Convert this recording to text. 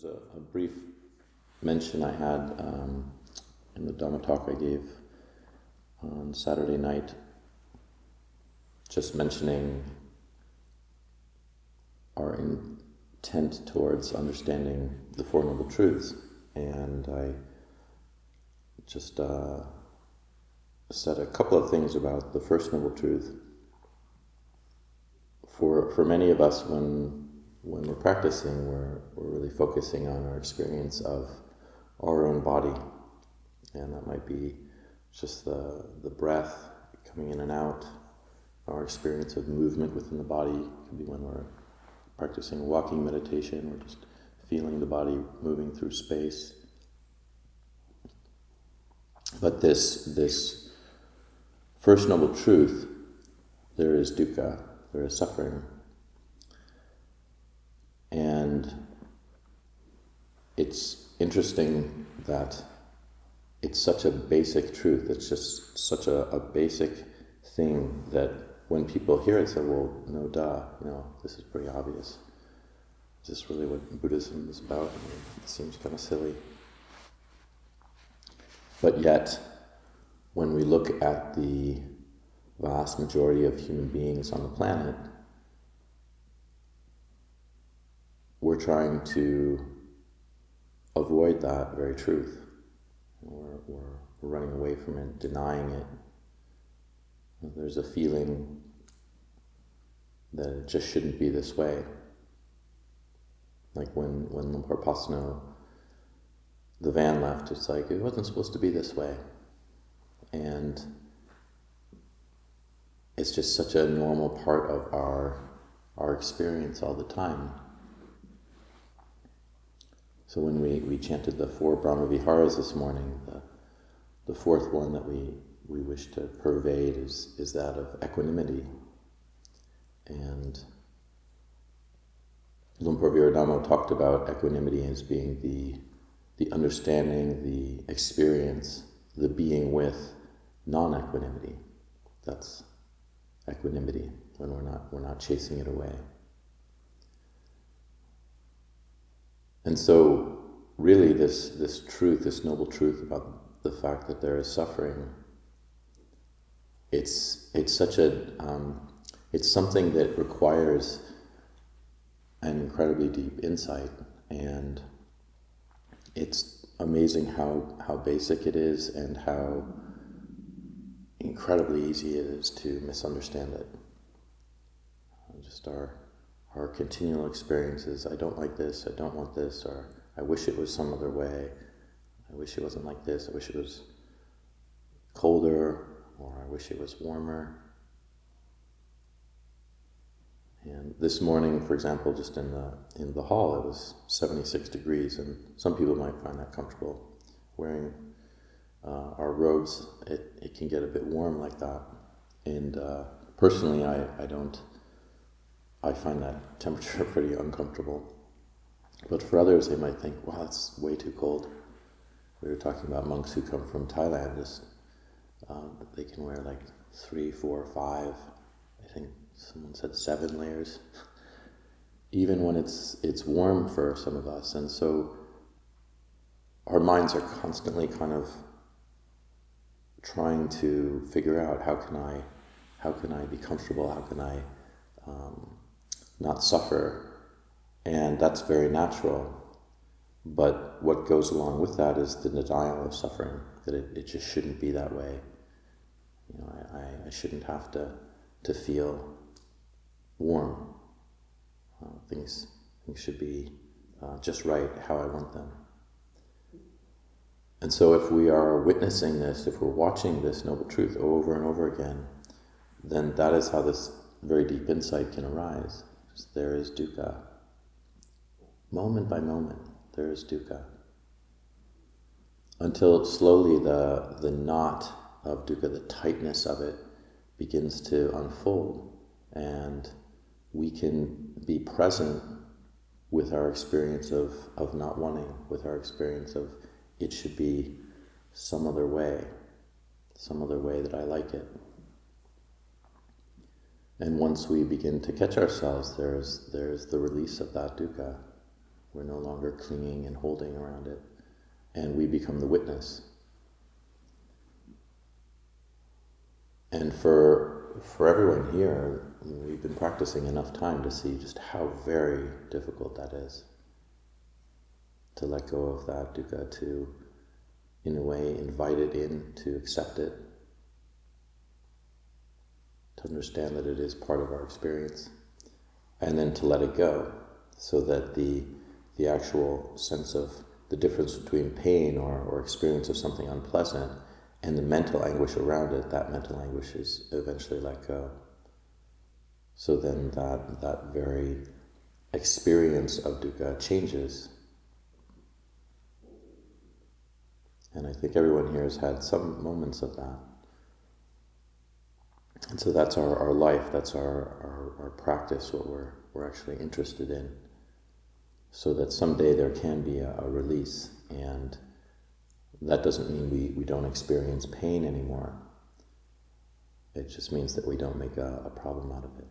There's a brief mention I had in the Dhamma talk I gave on Saturday night, just mentioning our intent towards understanding the Four Noble Truths. And I just said a couple of things about the First Noble Truth. For many of us, when we're practicing, we're really focusing on our experience of our own body. And that might be just the breath coming in and out, our experience of movement within the body. It could be when we're practicing walking meditation, we're just feeling the body moving through space. But this First Noble Truth, there is dukkha, there is suffering. And it's interesting that it's such a basic truth, it's just such a basic thing that when people hear it, say, well, no duh, this is pretty obvious. Is this really what Buddhism is about? I mean, it seems kind of silly. But yet, when we look at the vast majority of human beings on the planet, we're trying to avoid that very truth. We're running away from it, denying it. There's a feeling that it just shouldn't be this way. Like when Lumpur Pasano, the van left, it's like, it wasn't supposed to be this way. And it's just such a normal part of our experience all the time. So when we chanted the 4 Brahma Viharas this morning, the fourth one that we wish to pervade is that of equanimity. And Lumpur Viradamo talked about equanimity as being the understanding, the experience, the being with non-equanimity. That's equanimity, when we're not chasing it away. And so, really, this truth, this noble truth about the fact that there is suffering, it's such it's something that requires an incredibly deep insight, and it's amazing how basic it is and how incredibly easy it is to misunderstand it. Just our continual experiences, I don't like this, I don't want this, or I wish it was some other way, I wish it wasn't like this, I wish it was colder, or I wish it was warmer. And this morning, for example, just in the hall, it was 76 degrees, and some people might find that comfortable. Wearing our robes, it can get a bit warm like that. And personally, I find that temperature pretty uncomfortable. But for others, they might think, wow, it's way too cold. We were talking about monks who come from Thailand, they can wear like 3, 4, 5, I think someone said 7 layers, even when it's warm for some of us. And so our minds are constantly kind of trying to figure out how can I be comfortable, how can I not suffer, and that's very natural. But what goes along with that is the denial of suffering, that it just shouldn't be that way. I shouldn't have to feel warm. Things should be just right, how I want them. And so if we are witnessing this, if we're watching this noble truth over and over again, then that is how this very deep insight can arise. There is dukkha. Moment by moment, there is dukkha. Until slowly the knot of dukkha, the tightness of it, begins to unfold, and we can be present with our experience of not wanting, with our experience of it should be some other way that I like it. And once we begin to catch ourselves, there's the release of that dukkha. We're no longer clinging and holding around it. And we become the witness. And for everyone here, we've been practicing enough time to see just how very difficult that is. To let go of that dukkha, to, in a way, invite it in, to accept it, to understand that it is part of our experience, and then to let it go, so that the actual sense of the difference between pain or experience of something unpleasant and the mental anguish around it, that mental anguish is eventually let go. So then that very experience of dukkha changes. And I think everyone here has had some moments of that. And so that's our life, that's our practice, what we're actually interested in. So that someday there can be a release, and that doesn't mean we don't experience pain anymore. It just means that we don't make a problem out of it.